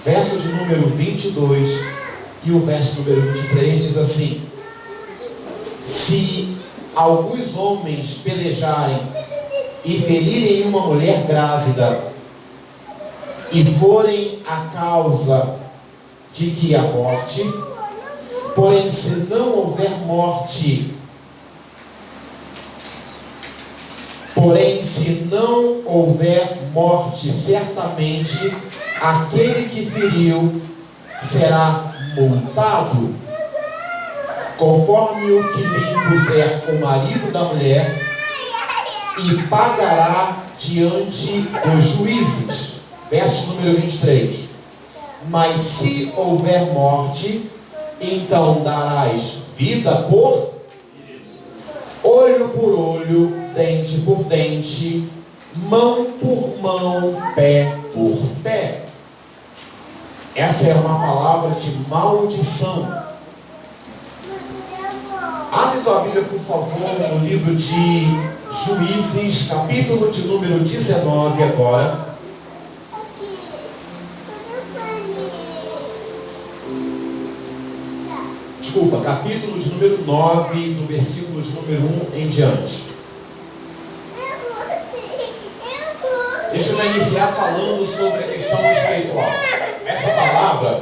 Verso de número 22 e o verso número 23 diz assim: se alguns homens pelejarem e ferirem uma mulher grávida e forem a causa de que a morte, porém se não houver morte, certamente aquele que feriu será multado, conforme o que lhe impuser o marido da mulher, e pagará diante dos juízes. Verso número 23. Mas se houver morte, então darás vida por olho por olho, dente por dente, mão por mão, pé por pé. Essa é uma palavra de maldição. Abre tua Bíblia, por favor, no livro de Juízes, capítulo de número 19 agora. Desculpa, capítulo de número 9, do versículo de número 1 em diante. Deixa eu já iniciar falando sobre a questão espiritual. Essa palavra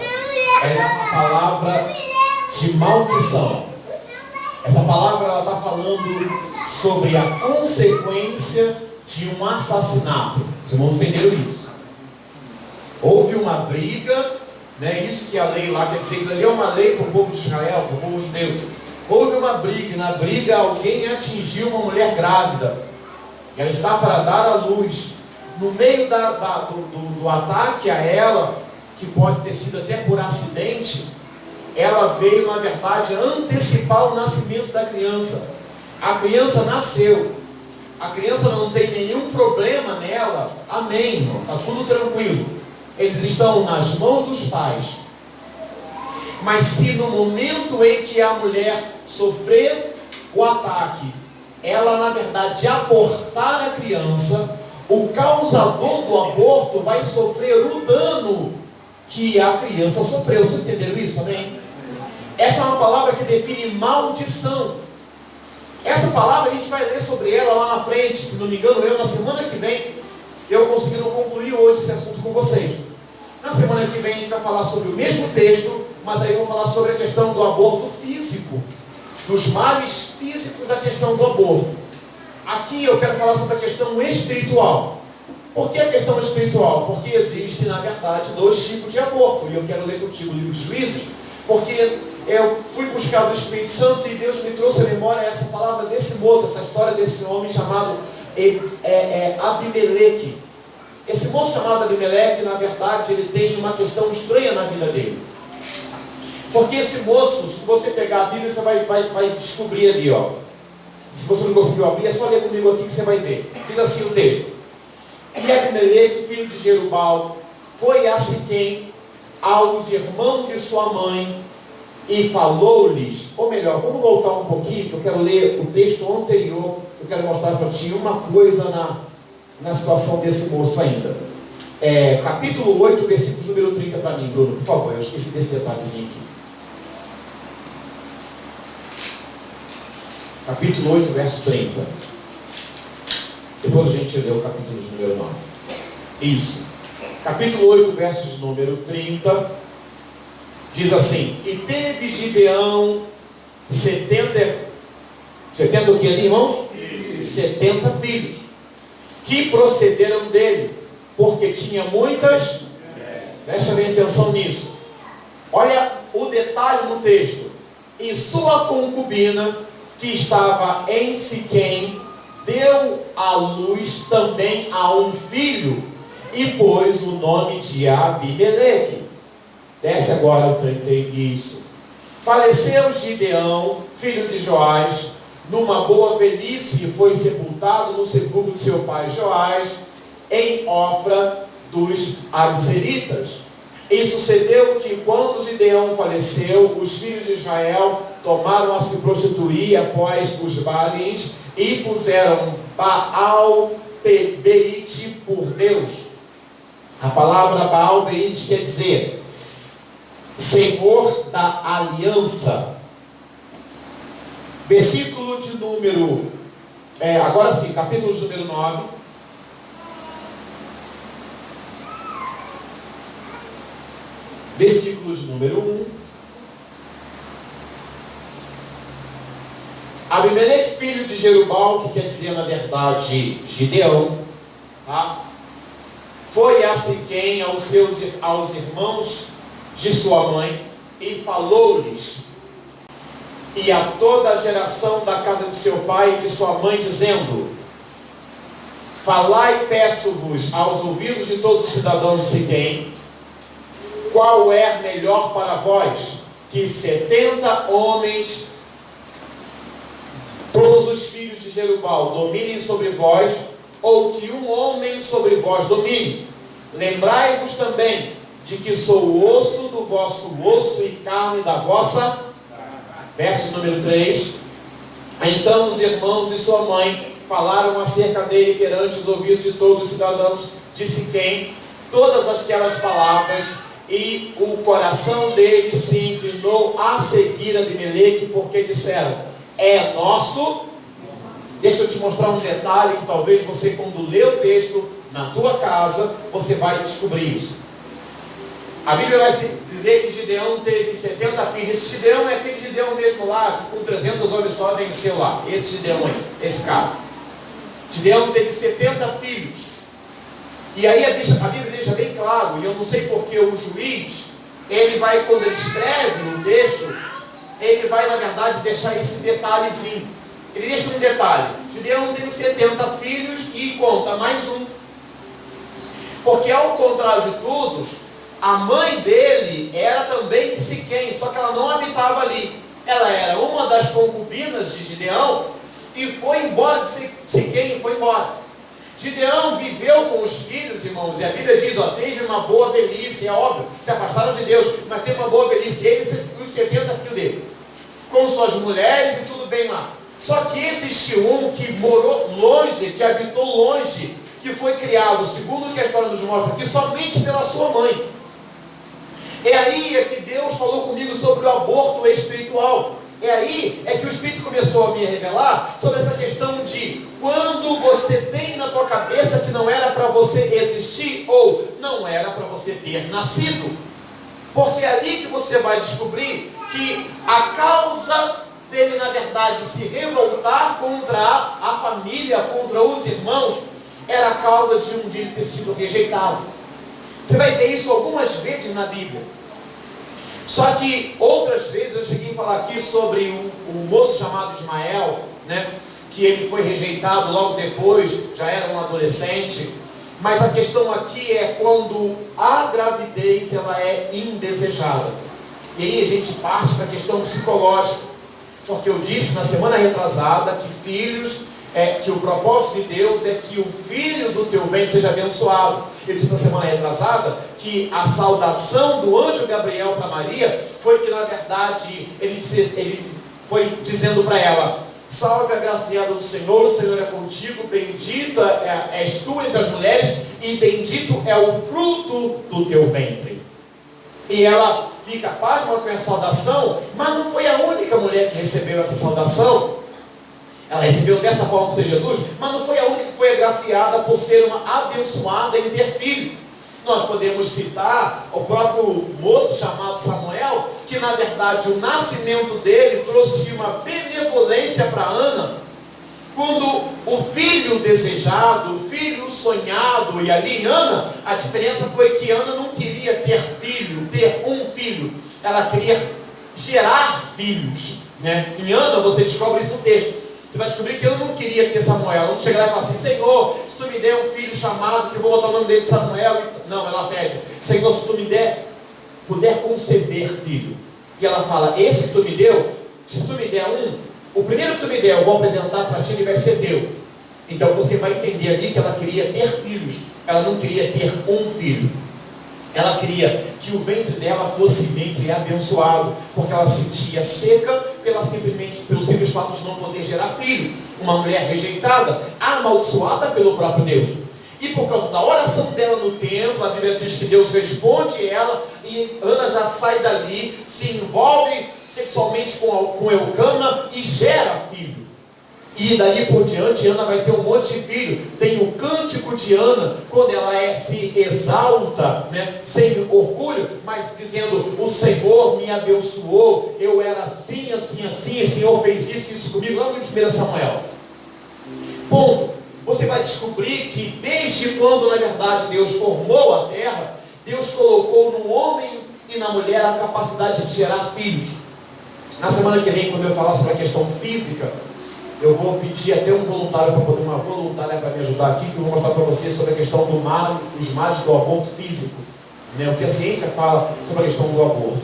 é uma palavra de maldição. Essa palavra ela está falando sobre a consequência de um assassinato. Os irmãos entenderam isso? Houve uma briga, né? Isso que a lei lá quer dizer, que ali é uma lei para o povo de Israel, para o povo judeu. Houve uma briga, e na briga alguém atingiu uma mulher grávida. E ela está para dar à luz. No meio do ataque a ela, que pode ter sido até por acidente, ela veio, na verdade, antecipar o nascimento da criança. A criança nasceu. A criança não tem nenhum problema nela. Amém, irmão. Está tudo tranquilo. Eles estão nas mãos dos pais. Mas se no momento em que a mulher sofrer o ataque, ela, na verdade, abortar a criança, o causador do aborto vai sofrer o dano que a criança sofreu. Vocês entenderam isso? Amém? Essa é uma palavra que define maldição. Essa palavra a gente vai ler sobre ela lá na frente. Se não me engano, na semana que vem, eu consegui não concluir hoje esse assunto com vocês. Na semana que vem a gente vai falar sobre o mesmo texto, mas aí eu vou falar sobre a questão do aborto físico, dos males físicos da questão do aborto. Aqui eu quero falar sobre a questão espiritual. Por que a questão espiritual? Porque existe, na verdade, 2 tipos de aborto. E eu quero ler contigo o livro de Juízes, porque eu fui buscar do Espírito Santo e Deus me trouxe à memória essa palavra desse moço, essa história desse homem chamado Abimeleque. Esse moço chamado Abimeleque, na verdade, ele tem uma questão estranha na vida dele. Porque esse moço, se você pegar a Bíblia, você vai descobrir ali, ó. Se você não conseguiu abrir, é só ler comigo aqui que você vai ver. Diz assim o texto: e Abimeleque, filho de Jerubal, foi a Siquém, aos irmãos de sua mãe, e falou-lhes, ou melhor, vamos voltar um pouquinho, que eu quero ler o texto anterior, eu quero mostrar para ti uma coisa na situação desse moço ainda. Capítulo 8, versículo número 30 para mim, Bruno, por favor, eu esqueci desse detalhezinho aqui. Capítulo 8, verso 30. Depois a gente lê o capítulo de número 9. Isso. Capítulo 8, versos número 30. Diz assim: e teve Gideão 70 o que ali, irmãos? 70 filhos, que procederam dele, porque tinha muitas. Presta bem atenção nisso. Olha o detalhe no texto. E sua concubina, que estava em Siquém, deu à luz também a um filho, e pôs o nome de Abimeleque. Desce agora o 30. Isso. Faleceu Gideão, filho de Joás, numa boa velhice, foi sepultado no sepulcro de seu pai Joás, em Ofra dos Abzeritas. E sucedeu que, quando Gideão faleceu, os filhos de Israel tomaram a se prostituir após os Baalins e puseram Baal-Berite por Deus. A palavra Baal-Berite quer dizer Senhor da Aliança. Versículo de número, agora sim, capítulo de número 9. Versículo de número 1. Abimeleque, filho de Jerubal, que quer dizer na verdade Gideão, tá? Foi a Siquém, aos irmãos de sua mãe, e falou-lhes, e a toda a geração da casa de seu pai e de sua mãe, dizendo: falai, peço-vos, aos ouvidos de todos os cidadãos de Siquém, qual é melhor para vós, que 70 homens, todos os filhos de Jerubal, dominem sobre vós, ou que um homem sobre vós domine? Lembrai-vos também de que sou o osso do vosso osso e carne da vossa. Verso número 3. Então os irmãos de sua mãe falaram acerca dele perante os ouvidos de todos os cidadãos de Siquém todas aquelas palavras, e o coração dele se inclinou a seguir Abimeleque, porque disseram: é nosso. Deixa eu te mostrar um detalhe que talvez você, quando lê o texto na tua casa, você vai descobrir isso. A Bíblia vai dizer que Gideão teve 70 filhos. Esse Gideão é aquele Gideão mesmo lá, que com 300 homens só venceu lá. Esse Gideão aí, esse cara. Gideão teve 70 filhos. E aí a Bíblia deixa bem claro, e eu não sei porque o juiz, ele vai, quando ele escreve o texto, ele vai, na verdade, deixar esse detalhezinho. Ele deixa um detalhe: Gideão teve 70 filhos e conta mais um. Porque, ao contrário de todos, a mãe dele era também de Siquém, só que ela não habitava ali. Ela era uma das concubinas de Gideão e foi embora de Siquém, e foi embora. Gideão viveu com os filhos, irmãos, e a Bíblia diz, teve uma boa velhice, é óbvio, se afastaram de Deus, mas teve uma boa velhice, ele e os 70 filhos dele, com suas mulheres e tudo bem lá. Só que existe um que morou longe, que habitou longe, que foi criado, segundo o que a história nos mostra aqui, somente pela sua mãe. É aí que Deus falou comigo sobre o aborto espiritual. É aí que o Espírito começou a me revelar sobre essa questão de quando você tem na tua cabeça que não era para você existir ou não era para você ter nascido. Porque é ali que você vai descobrir que a causa dele, na verdade, se revoltar contra a família, contra os irmãos, era a causa de um dia ele ter sido rejeitado. Você vai ver isso algumas vezes na Bíblia. Só que outras vezes eu cheguei a falar aqui sobre um moço chamado Ismael, né, que ele foi rejeitado logo depois, já era um adolescente. Mas a questão aqui é quando a gravidez ela é indesejada. E aí a gente parte para a questão psicológica. Porque eu disse na semana retrasada que que o propósito de Deus é que o filho do teu ventre seja abençoado. Eu disse na semana retrasada que a saudação do anjo Gabriel para Maria foi que, na verdade, ele foi dizendo para ela: salve, agraciada do Senhor, o Senhor é contigo, bendita és tu entre as mulheres, e bendito é o fruto do teu ventre. E ela fica pasma com a saudação, mas não foi a única mulher que recebeu essa saudação. Ela recebeu dessa forma por ser Jesus, mas não foi a única que foi agraciada por ser uma abençoada em ter filho. Nós podemos citar o próprio moço chamado Samuel, que na verdade o nascimento dele trouxe uma benevolência para Ana, quando o filho desejado, o filho sonhado, e ali em Ana, a diferença foi que Ana não queria ter um filho, ela queria gerar filhos, né? Em Ana você descobre isso no texto. Você vai descobrir que eu não queria ter Samuel. Não chega lá e fala assim: Senhor, se tu me der um filho chamado, que eu vou botar o nome dele de Samuel. Não, ela pede: Senhor, se tu me puder conceber filho. E ela fala: esse que tu me deu, se tu me der um, o primeiro que tu me der, eu vou apresentar para ti, ele vai ser teu. Então você vai entender ali que ela queria ter filhos. Ela não queria ter um filho. Ela queria que o ventre dela fosse ventre abençoado, porque ela se sentia seca pelo simples fato de não poder gerar filho. Uma mulher rejeitada, amaldiçoada pelo próprio Deus. E por causa da oração dela no templo, a Bíblia diz que Deus responde ela, e Ana já sai dali, se envolve sexualmente com Eucana e gera filho. E dali por diante, Ana vai ter um monte de filho. Tem o cântico de Ana, quando ela se exalta, né, sem orgulho, mas dizendo: o Senhor me abençoou, eu era assim, assim, assim, o Senhor fez isso comigo, lá no 1 Samuel. Ponto. Você vai descobrir que desde quando, na verdade, Deus formou a terra, Deus colocou no homem e na mulher a capacidade de gerar filhos. Na semana que vem, quando eu falar sobre a questão física, eu vou pedir até um voluntário para poder, uma voluntária para me ajudar aqui, que eu vou mostrar para vocês sobre a questão dos males do aborto físico, né? O que a ciência fala sobre a questão do aborto.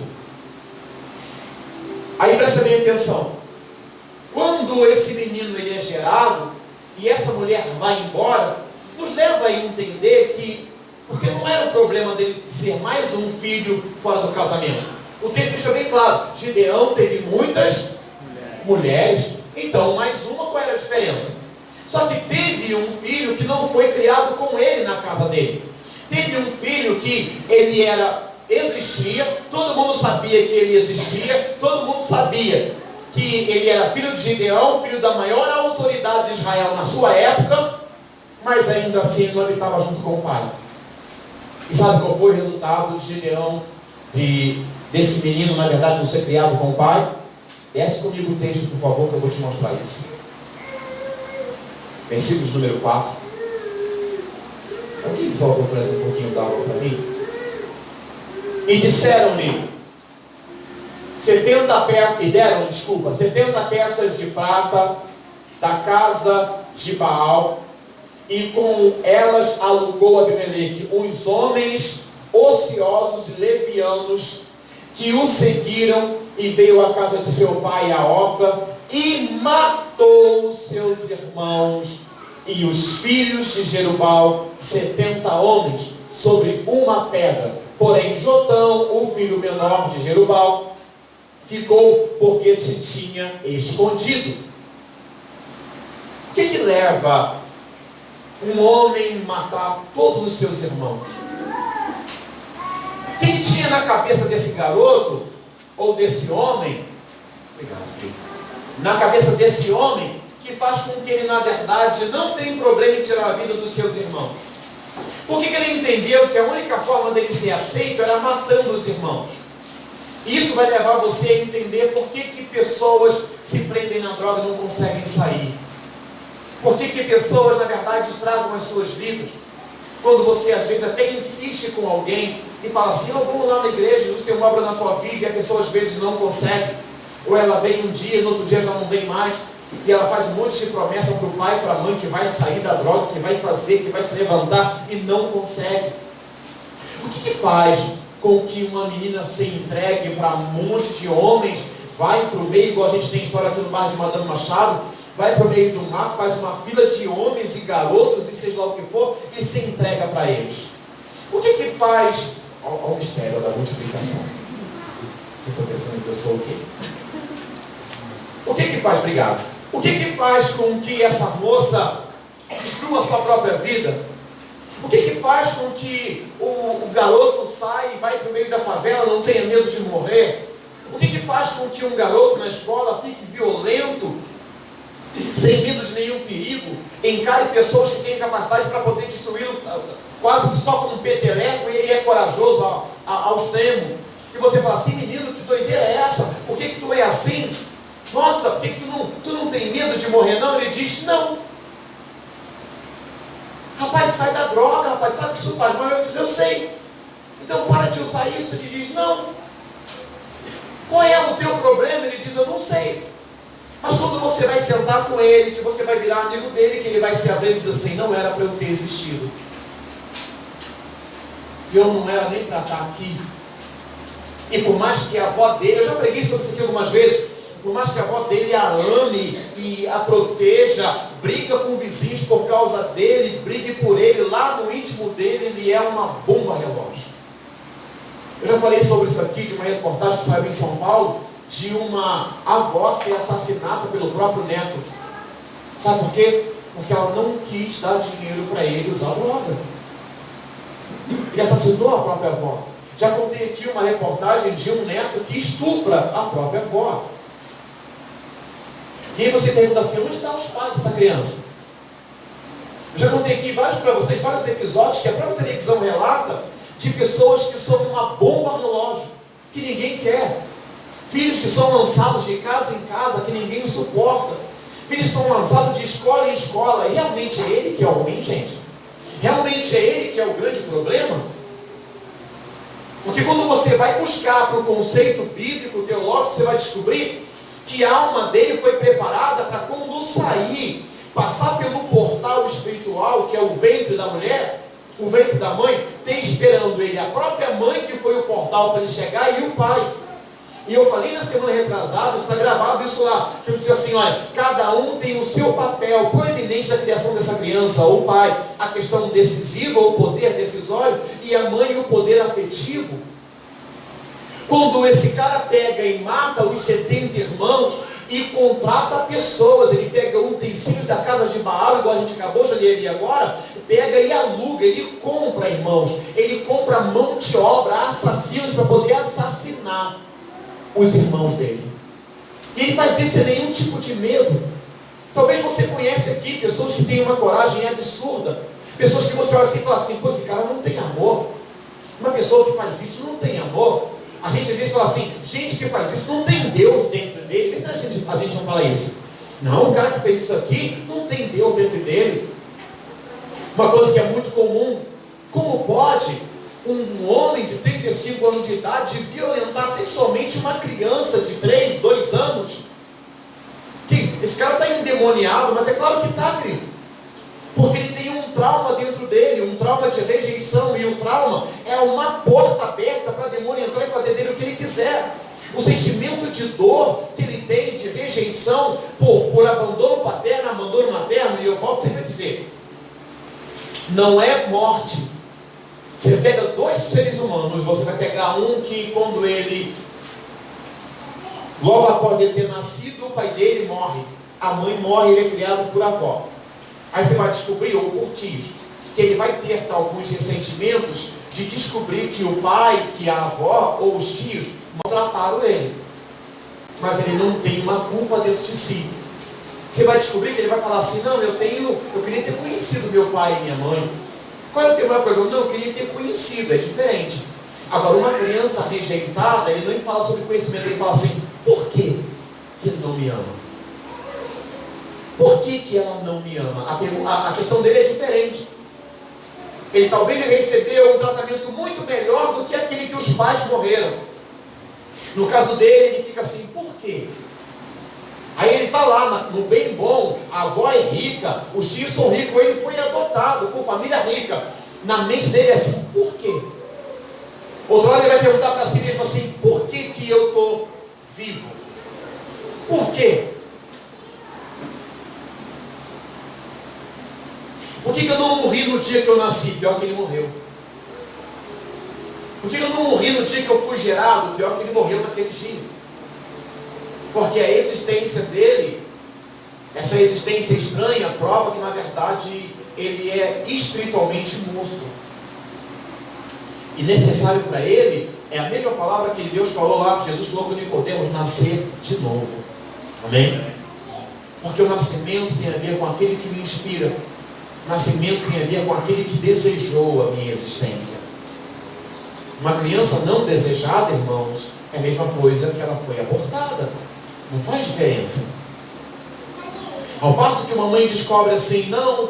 Aí presta bem atenção. Quando esse menino ele é gerado e essa mulher vai embora, nos leva a entender que, porque não era o problema dele ser mais um filho fora do casamento. O texto deixa bem claro: Gideão teve muitas mulheres. Então, mais uma, qual era a diferença? Só que teve um filho que não foi criado com ele na casa dele. Teve um filho que ele existia, todo mundo sabia que ele existia, todo mundo sabia que ele era filho de Gideão, filho da maior autoridade de Israel na sua época, mas ainda assim ele não habitava junto com o pai. E sabe qual foi o resultado de Gideão, desse menino, na verdade, não ser criado com o pai? Desce comigo o texto, por favor, que eu vou te mostrar isso. Versículos número 4. Alguém, por favor, traz um pouquinho da água para mim. E disseram-lhe 70 peças de prata da casa de Baal, e com elas alugou Abimeleque os homens ociosos e levianos que o seguiram, e veio à casa de seu pai a Ofra, e matou os seus irmãos e os filhos de Jerubal, 70 homens, sobre uma pedra. Porém Jotão, o filho menor de Jerubal, ficou porque se tinha escondido. O que leva um homem a matar todos os seus irmãos? O que tinha na cabeça desse garoto, ou desse homem, obrigado, filho, na cabeça desse homem, que faz com que ele, na verdade, não tenha problema em tirar a vida dos seus irmãos? Por que ele entendeu que a única forma dele ser aceito era matando os irmãos? Isso vai levar você a entender por que pessoas se prendem na droga e não conseguem sair. Por que pessoas, na verdade, estragam as suas vidas. Quando você, às vezes, até insiste com alguém e fala assim: oh, vamos lá na igreja, Jesus tem uma obra na tua vida, e a pessoa, às vezes, não consegue. Ou ela vem um dia e no outro dia já não vem mais. E ela faz um monte de promessa para o pai e para a mãe que vai sair da droga, que vai fazer, que vai se levantar, e não consegue. O que faz com que uma menina se entregue para um monte de homens, vai para o meio, igual a gente tem história aqui no bairro de Madame Machado, vai para o meio do mato, faz uma fila de homens e garotos, e seja lá o que for, e se entrega para eles? O que faz? Olha o mistério da multiplicação. Vocês estão pensando que eu sou o quê? O que faz? Obrigado. O que faz com que essa moça destrua a sua própria vida? O que faz com que o garoto saia e vai para o meio da favela, não tenha medo de morrer? O que faz com que um garoto na escola fique violento, sem medo de nenhum perigo, encare pessoas que têm capacidade para poder destruí-lo quase só com um peteleco, e ele é corajoso ao extremo? E você fala assim: menino, que doideira é essa? Por que tu é assim? Nossa, por que tu não tem medo de morrer não? Ele diz: não. Rapaz, sai da droga, rapaz, sabe o que isso faz mal? Eu diz: eu sei. Então para de usar isso. Ele diz: não. Qual é o teu problema? Ele diz: eu não sei. Mas quando você vai sentar com ele, que você vai virar amigo dele, que ele vai se abrir e dizer assim: não era para eu ter existido. Eu não era nem para estar aqui. E por mais que a avó dele, eu já preguei sobre isso aqui algumas vezes, por mais que a avó dele a ame e a proteja, briga com vizinhos por causa dele, brigue por ele, lá no íntimo dele, ele é uma bomba relógio. Eu já falei sobre isso aqui, de uma reportagem que saiu em São Paulo, de uma avó ser assassinada pelo próprio neto. Sabe por quê? Porque ela não quis dar dinheiro para ele usar droga. Ele assassinou a própria avó. Já contei aqui uma reportagem de um neto que estupra a própria avó. E aí você pergunta assim, onde estão os pais dessa criança? Eu já contei aqui para vocês vários episódios que a própria televisão relata de pessoas que são uma bomba relógio, que ninguém quer. Filhos que são lançados de casa em casa, que ninguém suporta. Filhos que são lançados de escola em escola. E realmente é ele que é o ruim, gente? Realmente é ele que é o grande problema? Porque quando você vai buscar para o conceito bíblico, teológico, você vai descobrir que a alma dele foi preparada para quando sair, passar pelo portal espiritual, que é o ventre da mulher, o ventre da mãe, tem esperando ele a própria mãe, que foi o portal para ele chegar, e o pai. E eu falei na semana retrasada, está gravado isso lá, que eu disse assim, olha, cada um tem o seu papel proeminente na criação dessa criança. O pai, a questão decisiva, o poder decisório, e a mãe, o poder afetivo. Quando esse cara pega e mata os 70 irmãos e contrata pessoas, ele pega utensílios da casa de Baal, igual a gente acabou de ler ali agora, pega e aluga, ele compra, irmãos, ele compra mão de obra, assassinos, para poder assassinar os irmãos dele. E ele faz isso sem nenhum tipo de medo. Talvez você conhece aqui pessoas que têm uma coragem absurda, pessoas que você olha assim e fala assim, pô, esse cara não tem amor. Uma pessoa que faz isso não tem amor. A gente às vezes fala assim, gente que faz isso não tem Deus dentro dele. Por que a gente não fala isso? Não, o cara que fez isso aqui não tem Deus dentro dele. Uma coisa que é muito comum, como pode um homem de 35 anos de idade violentar sexualmente uma criança de 3, 2 anos? Esse cara está endemoniado, mas é claro que está, querido. Porque ele tem um trauma dentro dele, um trauma de rejeição, e o trauma é uma porta aberta para o demônio entrar e fazer dele o que ele quiser. O sentimento de dor que ele tem, de rejeição por abandono paterno, abandono materno, e eu volto sempre a dizer, não é morte. Você pega 2 seres humanos, você vai pegar um que quando ele, logo após ele ter nascido, o pai dele morre, a mãe morre, ele é criado por avó. Aí você vai descobrir, ou por tios, que ele vai ter alguns ressentimentos de descobrir que o pai, que a avó ou os tios maltrataram ele. Mas ele não tem uma culpa dentro de si. Você vai descobrir que ele vai falar assim, não, eu queria ter conhecido meu pai e minha mãe. Qual é o teu maior problema? Não, eu queria ter conhecido, é diferente. Agora, uma criança rejeitada, ele não fala sobre conhecimento, ele fala assim, por que ele não me ama? Por que ela não me ama? A questão dele é diferente. Ele talvez recebeu um tratamento muito melhor do que aquele que os pais morreram. No caso dele, ele fica assim, por quê? Aí ele está lá no bem bom, a avó é rica, os tios são ricos, ele foi adotado por família rica. Na mente dele é assim, por quê? Outro lado ele vai perguntar para si mesmo assim, por que eu estou vivo? Por quê? Por que eu não morri no dia que eu nasci? Pior que ele morreu. Por que eu não morri no dia que eu fui gerado? Pior que ele morreu naquele dia. Porque a existência dele, essa existência estranha, prova que na verdade ele é espiritualmente morto. E necessário para ele é a mesma palavra que Deus falou lá, Jesus falou com Nicodemos, nascer de novo. Amém? Porque o nascimento tem a ver com aquele que me inspira. O nascimento tem a ver com aquele que desejou a minha existência. Uma criança não desejada, irmãos, é a mesma coisa que ela foi abortada. Não faz diferença. Ao passo que uma mãe descobre assim, não,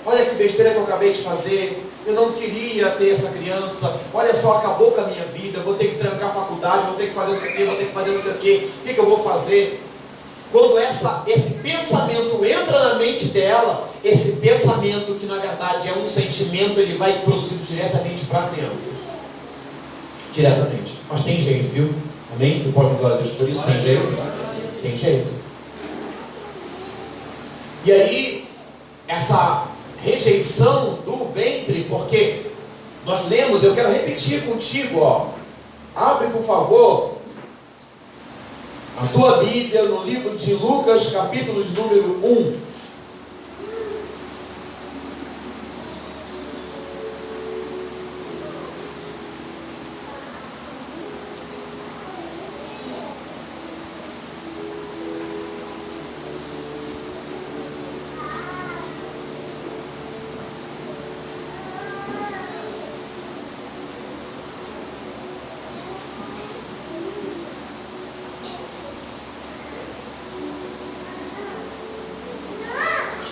olha que besteira que eu acabei de fazer, eu não queria ter essa criança, olha só, acabou com a minha vida, vou ter que trancar a faculdade, vou ter que fazer não sei o quê, vou ter que fazer não sei o quê, o que eu vou fazer? Quando esse pensamento entra na mente dela, esse pensamento que na verdade é um sentimento, ele vai produzido diretamente para a criança. Diretamente. Mas tem gente, viu? Amém? Você pode glória a Deus por isso? Tem jeito? Tem jeito. E aí, essa rejeição do ventre, porque nós lemos, eu quero repetir contigo, ó. Abre, por favor, a tua Bíblia no livro de Lucas, capítulo de número 1.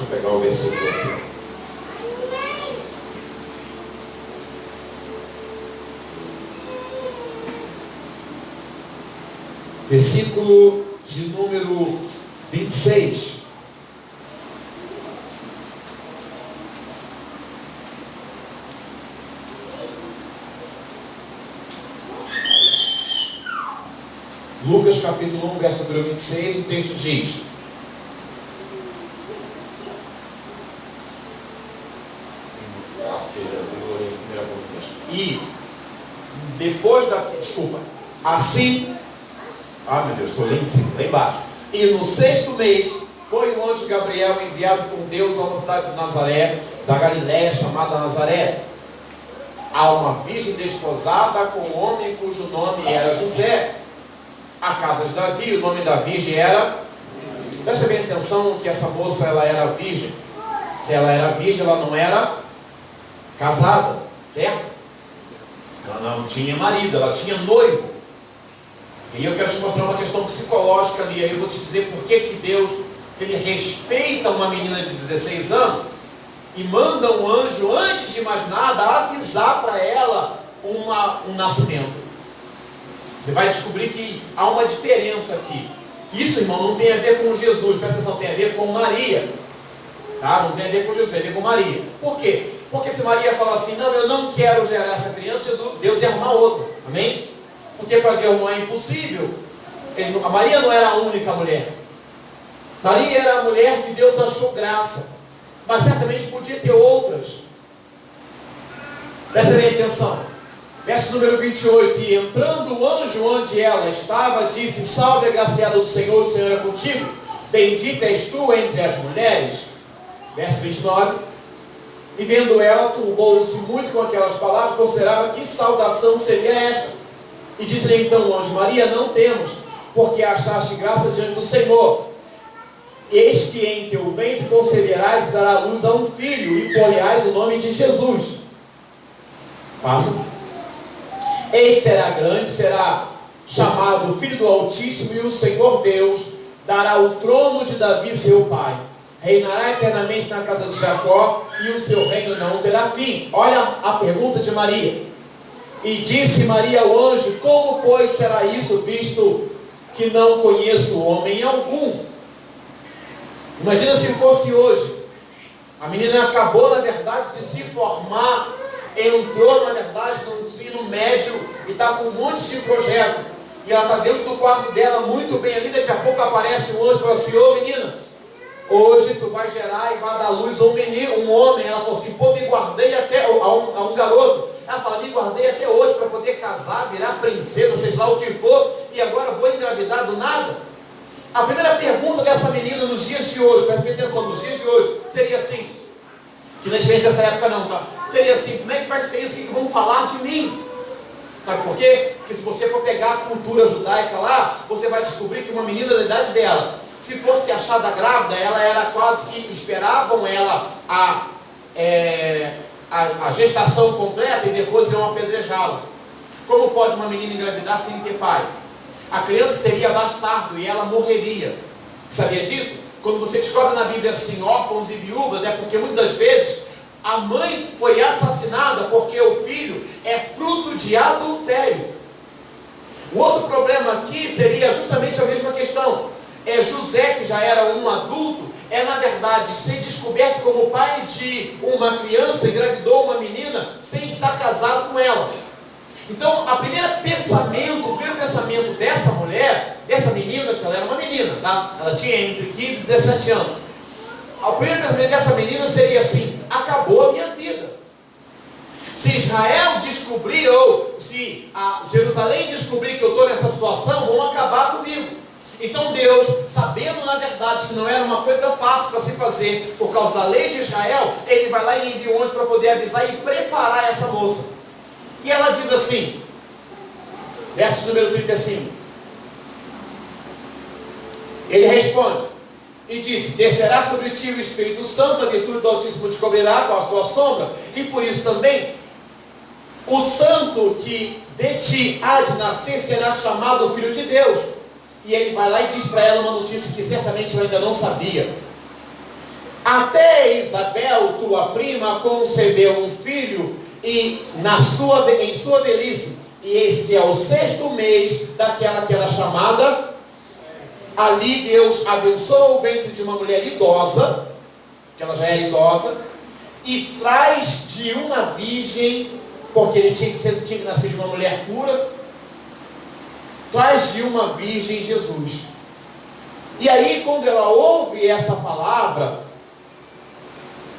Deixa eu pegar o versículo aqui. Versículo de número 26. Lucas capítulo 1, verso número 26, o texto diz: e depois da... Desculpa. Assim... Ah, meu Deus, estou lendo lá embaixo. E no 6º mês, foi o anjo Gabriel enviado por Deus a uma cidade de Nazaré, da Galiléia, chamada Nazaré, a uma virgem desposada com um homem cujo nome era José, a casa de Davi. O nome da virgem era... Presta bem atenção que essa moça, ela era virgem. Se ela era virgem, ela não era casada, certo? Ela não tinha marido, ela tinha noivo. E eu quero te mostrar uma questão psicológica ali. Aí eu vou te dizer por que Deus, ele respeita uma menina de 16 anos e manda um anjo, antes de mais nada, avisar para ela um nascimento. Você vai descobrir que há uma diferença aqui. Isso, irmão, não tem a ver com Jesus, presta atenção, tem a ver com Maria. Tá? Não tem a ver com Jesus, tem a ver com Maria. Por quê? Porque se Maria falar assim, não, eu não quero gerar essa criança, Deus ia arrumar outra. Amém? Porque para Deus não é impossível. A Maria não era a única mulher. Maria era a mulher que Deus achou graça. Mas certamente podia ter outras. Presta bem atenção. Verso número 28. E entrando o anjo onde ela estava, disse: salve, agraciada do Senhor, o Senhor é contigo. Bendita és tu entre as mulheres. Verso 29. E vendo ela, turbou-se muito com aquelas palavras, considerava que saudação seria esta. E disse-lhe então o anjo: Maria, não temos, porque achaste graça diante do Senhor. Eis que em teu ventre conceberás e darás luz a um filho, e porás o nome de Jesus. Passa. Eis será grande, será chamado Filho do Altíssimo, e o Senhor Deus dará o trono de Davi seu pai. Reinará eternamente na casa de Jacó, e o seu reino não terá fim. Olha a pergunta de Maria. E disse Maria ao anjo: como, pois, será isso, visto que não conheço homem algum? Imagina se fosse hoje. A menina acabou, na verdade, de se formar, entrou, na verdade, no ensino médio e está com um monte de projeto. E ela está dentro do quarto dela, muito bem ali. Daqui a pouco aparece um anjo e fala assim: ô menina, hoje tu vai gerar e vai dar luz a um menino, um homem. Ela falou assim: pô, me guardei até a um garoto. Ela fala: me guardei até hoje para poder casar, virar princesa, seja lá o que for, e agora vou engravidar do nada. A primeira pergunta dessa menina nos dias de hoje, presta atenção, nos dias de hoje, seria assim, que não é diferente dessa época não, tá? Seria assim: como é que vai ser isso? O que vão falar de mim? Sabe por quê? Porque se você for pegar a cultura judaica lá, você vai descobrir que uma menina da idade dela, se fosse achada grávida, ela era quase que, esperavam ela a gestação completa e depois iam apedrejá-la. Como pode uma menina engravidar sem ter pai? A criança seria bastardo e ela morreria. Sabia disso? Quando você descobre na Bíblia assim, órfãos e viúvas, é porque muitas vezes a mãe foi assassinada porque o filho é fruto de adultério. O outro problema aqui seria justamente a mesma questão. José, que já era um adulto, na verdade ser descoberto como pai de uma criança, engravidou uma menina sem estar casado com ela. Então, o primeiro pensamento dessa mulher, dessa menina, que ela era uma menina, tá? Ela tinha entre 15 e 17 anos. O primeiro pensamento dessa menina seria assim: acabou a minha vida. Se Israel descobrir, ou se Jerusalém descobrir que eu estou nessa situação, vão acabar comigo. Então Deus, sabendo na verdade que não era uma coisa fácil para se fazer, por causa da lei de Israel, Ele vai lá e envia um anjo para poder avisar e preparar essa moça. E ela diz assim, verso número 35. Ele responde e disse: descerá sobre ti o Espírito Santo, a virtude do Altíssimo te cobrirá com a sua sombra, e por isso também o santo que de ti há de nascer será chamado Filho de Deus. E ele vai lá e diz para ela uma notícia que certamente eu ainda não sabia. Até Isabel, tua prima, concebeu um filho, e em sua velhice, e eis que é o 6º mês daquela que era chamada. Ali Deus abençoa o ventre de uma mulher idosa, que ela já era idosa, e traz de uma virgem, porque ele tinha que nascer de uma mulher pura, traz de uma virgem Jesus. E aí, quando ela ouve essa palavra,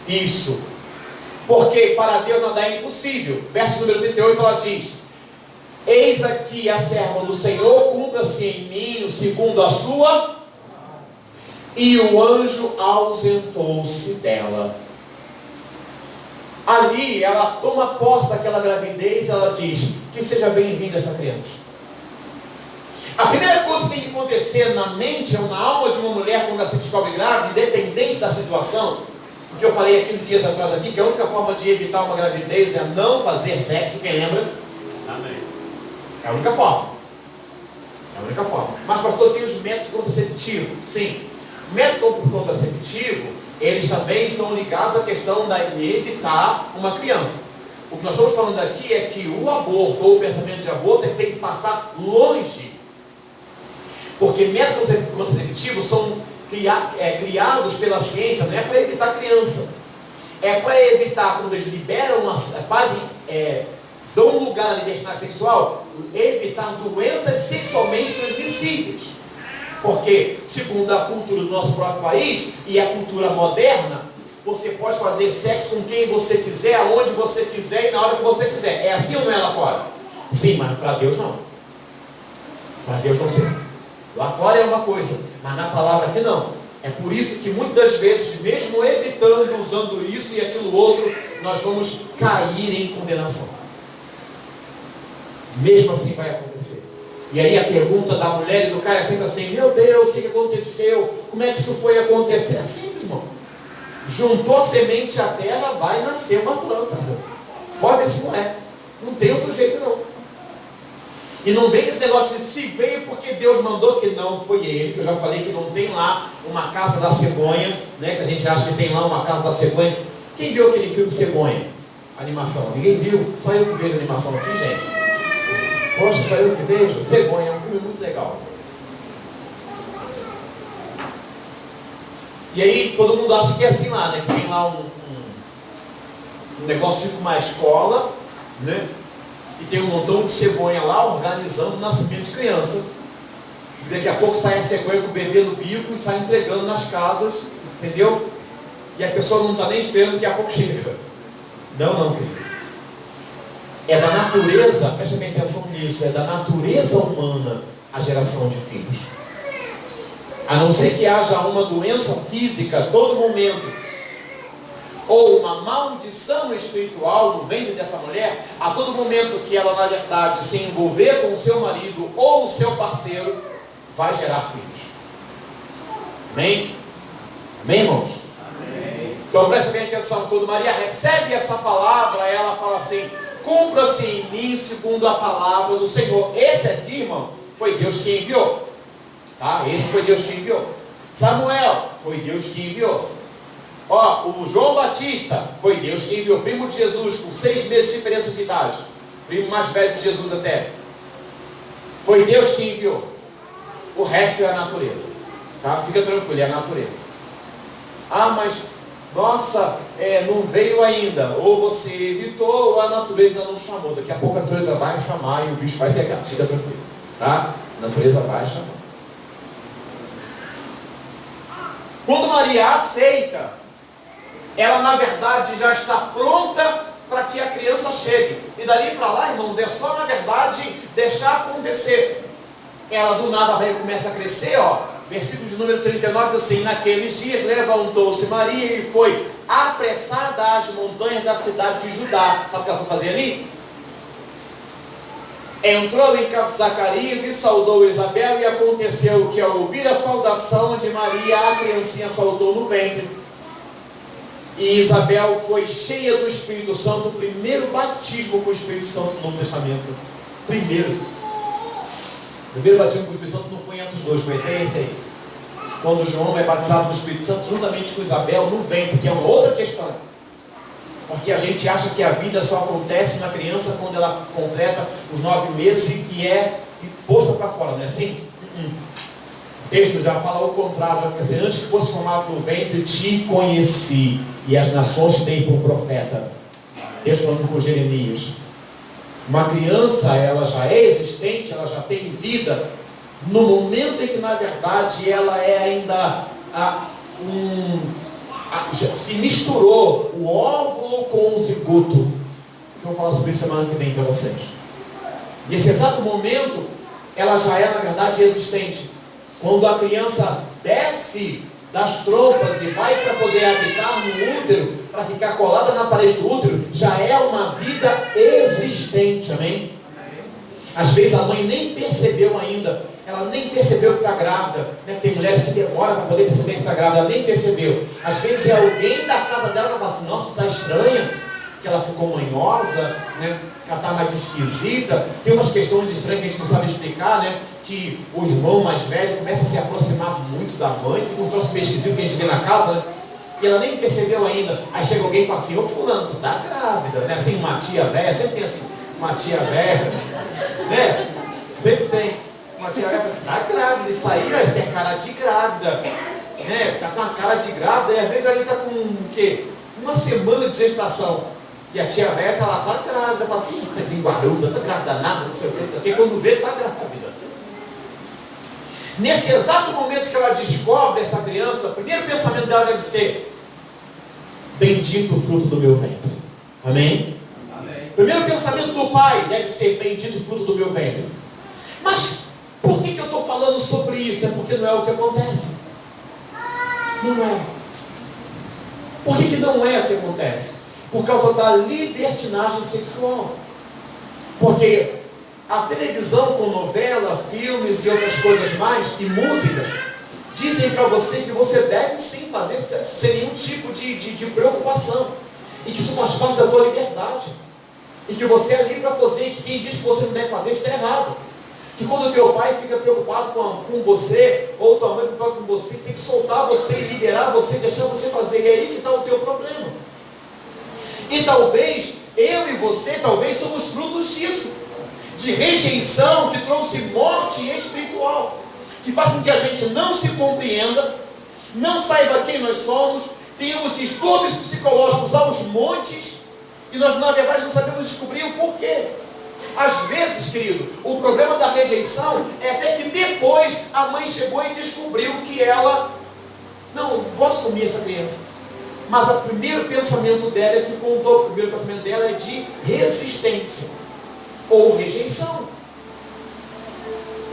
isso, porque para Deus nada é impossível. Verso número 38, ela diz: eis aqui a serva do Senhor, cumpra-se em mim segundo a sua. E o anjo ausentou-se dela. Ali ela toma posse daquela gravidez, ela diz: que seja bem-vinda essa criança. A primeira coisa que tem que acontecer na mente ou na alma de uma mulher quando ela se descobre grávida, independente da situação, porque eu falei há 15 dias atrás aqui, que a única forma de evitar uma gravidez é não fazer sexo, quem lembra? Amém. É a única forma. É a única forma. Mas, pastor, tem os métodos contraceptivos. Sim. O método contraceptivo, eles também estão ligados à questão de evitar uma criança. O que nós estamos falando aqui é que o aborto, ou o pensamento de aborto, ele tem que passar longe. Porque métodos contraceptivos são criados pela ciência, não é para evitar criança. É para evitar, quando eles liberam, dão um lugar à liberdade sexual, evitar doenças sexualmente transmissíveis. Porque, segundo a cultura do nosso próprio país e a cultura moderna, você pode fazer sexo com quem você quiser, aonde você quiser e na hora que você quiser. É assim ou não é lá fora? Sim, mas para Deus não. Para Deus não sim. Lá fora é uma coisa, mas na palavra aqui não. É por isso que muitas das vezes, mesmo evitando, usando isso e aquilo outro, nós vamos cair em condenação. Mesmo assim vai acontecer. E aí a pergunta da mulher e do cara é sempre assim: meu Deus, o que aconteceu? Como é que isso foi acontecer? É simples, irmão. Juntou a semente à terra, vai nascer uma planta. Pode ver se não é. Não tem outro jeito não. E não vem esse negócio de se veio porque Deus mandou, que não foi ele, que eu já falei que não tem lá uma casa da cegonha, né? Que a gente acha que tem lá uma casa da cegonha. Quem viu aquele filme Cegonha? Animação. Ninguém viu? Só eu que vejo animação aqui, gente. Poxa, só eu que vejo? Cegonha é um filme muito legal. E aí todo mundo acha que é assim lá, né? Que tem lá um negócio tipo uma escola, né? E tem um montão de cegonha lá organizando o nascimento de criança. E daqui a pouco sai a cegonha com o bebê no bico e sai entregando nas casas, entendeu? E a pessoa não está nem esperando, daqui a pouco chega. Não, querido. É da natureza, preste bem atenção nisso, é da natureza humana a geração de filhos. A não ser que haja uma doença física a todo momento, ou uma maldição espiritual no ventre dessa mulher, a todo momento que ela, na verdade, se envolver com o seu marido ou o seu parceiro, vai gerar filhos. Amém? Amém, irmãos? Amém. Então preste bem atenção, quando Maria recebe essa palavra, ela fala assim: cumpra-se em mim segundo a palavra do Senhor. Esse aqui, irmão, foi Deus que enviou. Tá? Esse foi Deus que enviou. Samuel, foi Deus que enviou. Ó, o João Batista, foi Deus que enviou. Primo de Jesus, com 6 meses de diferença de idade. Primo mais velho de Jesus até. Foi Deus que enviou. O resto é a natureza. Tá? Fica tranquilo, é a natureza. Ah, mas nossa, não veio ainda, ou você evitou, ou a natureza ainda não chamou. Daqui a pouco a natureza vai chamar e o bicho vai pegar, fica tranquilo, tá? A natureza vai chamar. Quando Maria aceita, ela na verdade já está pronta para que a criança chegue. E dali para lá, irmãos, é só na verdade deixar acontecer. Ela do nada começa a crescer, ó. Versículo de número 39, assim: naqueles dias levantou-se Maria e foi apressada às montanhas da cidade de Judá. Sabe o que ela foi fazer ali? Entrou em casa de Zacarias e saudou Isabel, e aconteceu que ao ouvir a saudação de Maria, a criancinha saltou no ventre. E Isabel foi cheia do Espírito Santo, o primeiro batismo com o Espírito Santo no Novo Testamento. Primeiro batismo com o Espírito Santo não foi entre os dois, foi até esse aí. Quando João é batizado no Espírito Santo, juntamente com Isabel, no ventre, que é uma outra questão. Porque a gente acha que a vida só acontece na criança quando ela completa os 9 meses e é posta para fora, não é assim? O texto já fala o contrário, vai dizer: antes que fosse formado no ventre, te conheci, e as nações te dei por profeta. Deus falando com Jeremias. Uma criança, ela já é existente, ela já tem vida, no momento em que na verdade ela é ainda se misturou o óvulo com o zigoto. Eu vou falar sobre isso semana que vem para vocês. Nesse exato momento, ela já é na verdade existente. Quando a criança desce das trompas e vai para poder habitar no útero, para ficar colada na parede do útero, já é uma vida existente, amém? Às vezes a mãe nem percebeu ainda, ela nem percebeu que está grávida, né? Tem mulheres que demoram para poder perceber que está grávida, ela nem percebeu. Às vezes é alguém da casa dela que fala assim: nossa, está estranha, que ela ficou manhosa, né? Que ela está mais esquisita. Tem umas questões estranhas que a gente não sabe explicar, né? Que o irmão mais velho começa a se aproximar muito da mãe, fica um troço meio esquisito que a gente vê na casa, né? E ela nem percebeu ainda. Aí chega alguém e fala assim: ô fulano, tu tá grávida, né? Assim, uma tia velha, sempre tem assim, uma tia velha, né? Sempre tem uma tia velha que fala assim: tá grávida, isso aí, ó, isso é cara de grávida, né? Tá com a cara de grávida, e às vezes ali tá com o quê? Uma semana de gestação. E a tia velha tá lá, tá grávida, fala assim: tá linguaruda, tá grávida nada, não sei o que, não sei o que. Quando vê, tá grávida. Nesse exato momento que ela descobre essa criança, o primeiro pensamento dela deve ser: bendito o fruto do meu ventre. Amém? Amém. O primeiro pensamento do pai deve ser: bendito o fruto do meu ventre. Mas por que eu estou falando sobre isso? É porque não é o que acontece. Não é. Por que não é o que acontece? Por causa da libertinagem sexual. Porque a televisão com novela, filmes e outras coisas mais, e músicas, dizem para você que você deve sim fazer sexo sem nenhum tipo de preocupação. E que isso faz parte da tua liberdade. E que você é livre para fazer, e que quem diz que você não deve fazer está errado. Que quando o teu pai fica preocupado com você, ou tua mãe preocupada com você, tem que soltar você e liberar você, deixar você fazer. E é aí que está o teu problema. E talvez, eu e você, talvez somos frutos disso. De rejeição que trouxe morte espiritual. Que faz com que a gente não se compreenda, não saiba quem nós somos, tenhamos distúrbios psicológicos aos montes, e nós na verdade não sabemos descobrir o porquê. Às vezes, querido, o problema da rejeição é até que depois a mãe chegou e descobriu que ela não vou assumir essa criança. Mas o primeiro pensamento dela é que contou, o primeiro pensamento dela é de resistência ou rejeição.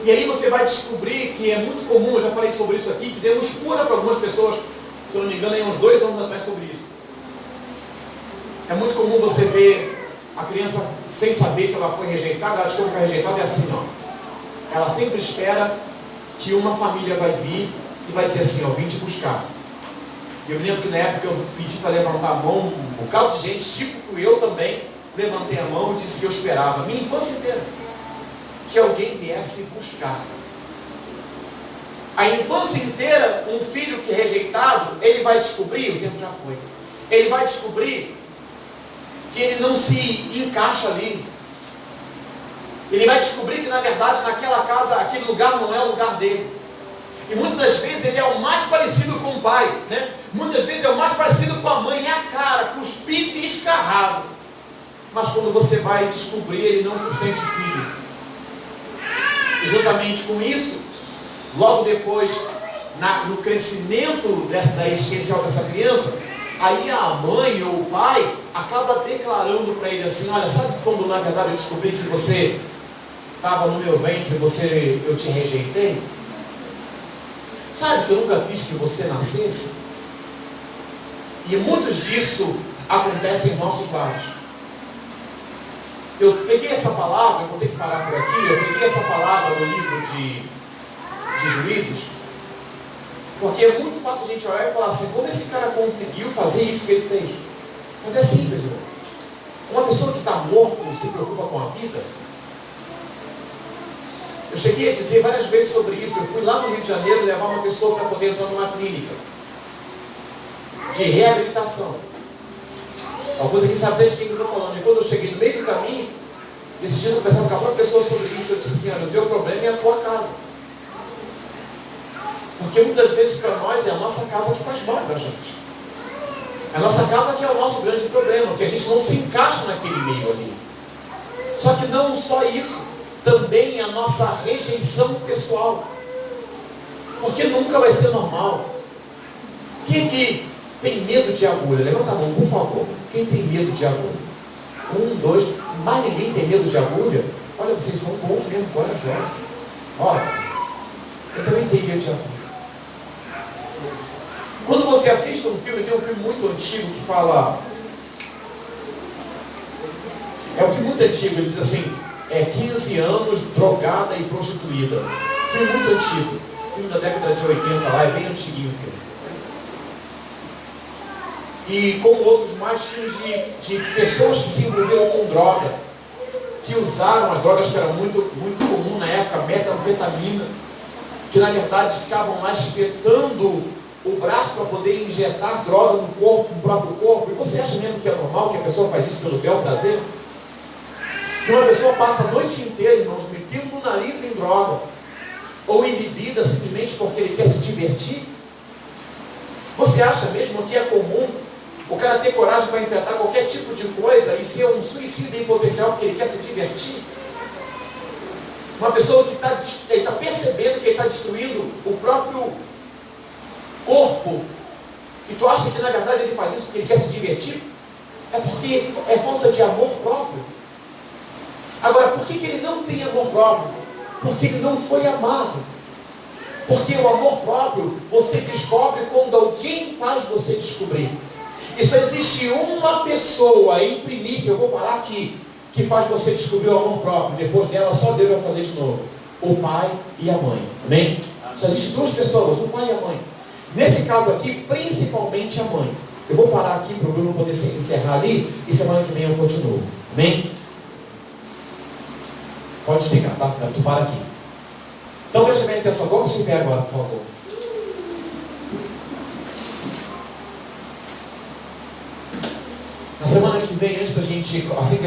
E aí você vai descobrir que é muito comum, eu já falei sobre isso aqui, fizemos cura para algumas pessoas, se eu não me engano, há uns 2 anos atrás sobre isso. É muito comum você ver a criança sem saber que ela foi rejeitada, ela descobre que é rejeitada, é assim, ó. Ela sempre espera que uma família vai vir e vai dizer assim, ó, vim te buscar. E eu me lembro que na época eu pedi para levantar a mão, um bocado de gente, tipo eu também, levantei a mão e disse que eu esperava, minha infância inteira, que alguém viesse buscar. A infância inteira, um filho que é rejeitado, ele vai descobrir, o tempo já foi, ele vai descobrir que ele não se encaixa ali. Ele vai descobrir que na verdade naquela casa, aquele lugar não é o lugar dele. E muitas das vezes ele é o mais parecido com o pai, né? Muitas vezes é o mais parecido com a desgarrado. Mas quando você vai descobrir, ele não se sente filho. E juntamente com isso, logo depois, no crescimento da existencial dessa criança, aí a mãe ou o pai acaba declarando para ele assim: olha, sabe quando na verdade eu descobri que você estava no meu ventre e eu te rejeitei? Sabe que eu nunca quis que você nascesse? E muitos disso acontece em nossos lares. Eu peguei essa palavra, eu vou ter que parar por aqui, eu peguei essa palavra no livro de Juízes, porque é muito fácil a gente olhar e falar assim: como esse cara conseguiu fazer isso que ele fez? Mas é simples, irmão. Uma pessoa que está morto se preocupa com a vida. Eu cheguei a dizer várias vezes sobre isso. Eu fui lá no Rio de Janeiro levar uma pessoa para poder entrar numa clínica de reabilitação. Alguns aqui sabem de quem eu estou falando. E quando eu cheguei no meio do caminho, esses dias eu conversava com a própria pessoa sobre isso. Eu disse assim: olha, o teu problema é a tua casa. Porque muitas vezes para nós é a nossa casa que faz mal para a gente. É a nossa casa que é o nosso grande problema, que a gente não se encaixa naquele meio ali. Só que não só isso, também a nossa rejeição pessoal. Porque nunca vai ser normal. Quem aqui tem medo de agulha? Levanta a mão, por favor. Quem tem medo de agulha? 1, 2, mas ninguém tem medo de agulha? Olha, vocês são bons mesmo, corajosos. Olha, eu também tenho medo de agulha. Quando você assiste um filme, tem um filme muito antigo que fala... É um filme muito antigo, ele diz assim: 15 anos, drogada e prostituída. Filme muito antigo. Filme da década de 80 lá, é bem antiguinho o filme. E como outros mais filmes de pessoas que se envolveram com droga, que usaram as drogas que era muito comum na época, metanfetamina, que na verdade ficavam lá espetando o braço para poder injetar droga no corpo, no próprio corpo. E você acha mesmo que é normal que a pessoa faz isso pelo bel prazer? Que uma pessoa passa a noite inteira, irmãos, metendo no nariz em droga ou em bebida simplesmente porque ele quer se divertir? Você acha mesmo que é comum o cara ter coragem para enfrentar qualquer tipo de coisa e ser um suicida em potencial porque ele quer se divertir? Uma pessoa que está percebendo que ele está destruindo o próprio corpo, e tu acha que na verdade ele faz isso porque ele quer se divertir? É porque é falta de amor próprio. Agora, por que ele não tem amor próprio? Porque ele não foi amado. Porque o amor próprio você descobre quando alguém faz você descobrir. E só existe uma pessoa em primícia, eu vou parar aqui, que faz você descobrir o amor próprio. Depois dela, só Deus vai fazer de novo: o pai e a mãe. Amém? Só existem duas pessoas, o pai e a mãe. Nesse caso aqui, principalmente a mãe. Eu vou parar aqui para o Bruno poder encerrar ali, e semana que vem eu continuo. Amém? Pode explicar, tá? Tu para aqui. Então preste bem atenção. Vamos se pé agora, por favor. Na semana que vem, antes da gente, assim que a gente